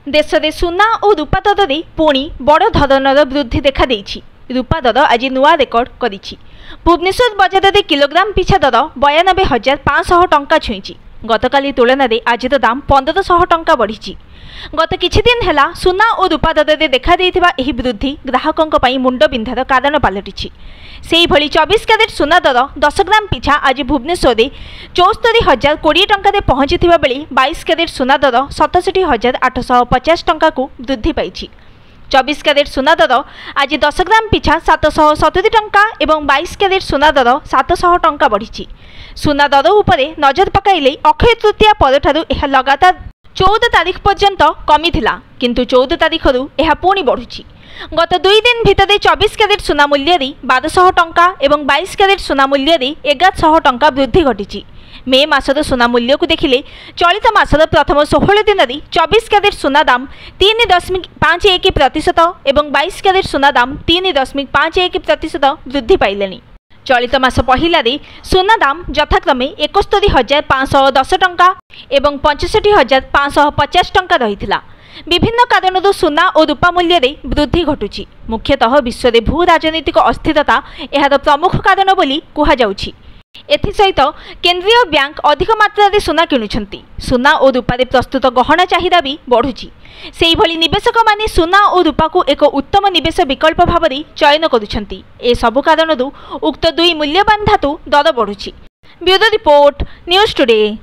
देश में सुना और रूपा दर में पुणी बड़ धरणर वृद्धि देखा देइछि। रूपा दर आज नुआ रेकर्ड करिछि। भुवनेश्वर बजार में किलोग्राम पिछा दर 92,500 टंका छुईछि। गतकाली तुलन में आजिर दाम 1500 टंका बढ़ी। गत किछि दिन हेला सुना और रूपा दर में देखा देइथिबा एही वृद्धि ग्राहकों पई मुंड बिंधार कारण पलटिछि। सेही भली 24 कैरेट सुना दर 10 ग्राम पिछा आज भुवनेश्वर में 74,020 टंका पहुंची बेले 22 कैरेट सुना दर 67,850 टंका को वृद्धि पाई। 24 कैरेट सुना दर आज 10 ग्राम पिछा 770 टंका एवं 22 कैरेट सुना दर 700 टंका बढ़ी। सुना दर उपरे नजर पकाइले अक्षय तृतीया परठारु यह लगातार 14 तारीख पर्यंत कमी थिला, किंतु 14 तारीखरु यह पुणी बढ़ुछि। गत 2 दिन भितर 24 कैरेट सुना मूल्य 1200 टंका एवं 22 कैरेट सुना मूल्य 1100 टंका वृद्धि घटी। मे मासर सुना मूल्य को देखिले चलित मासर प्रथम 16 दिन 24 कैरेट सुना दाम 3.51% एवं 22 कैरेट सुना दाम 3.51% वृद्धि पाइले। चलित मास पहिला सुना दाम यथाक्रमे 71,510 टंका एवं 65,550 टंका रही। विभिन्न कारणों सुना और रूपा मूल्य वृद्धि घटुची। मुख्यतः विश्व में भू राजनीतिक अस्थिरता यार प्रमुख कारण बोली कहुछि। एसहित केंद्रीय बैंक अधिक मात्रा सुना किणुछंती। सुना और रूपारे प्रस्तुत गहना चाहिदा भी बढ़ुची। सेही भली निवेशक माने सुना और रूपा को एक उत्तम निवेश विकल्प भाव चयन करुछंती। ए सबु कारणरू उक्त दुई मूल्यवान धातु दर बढ़ुची। Bureau report, news today.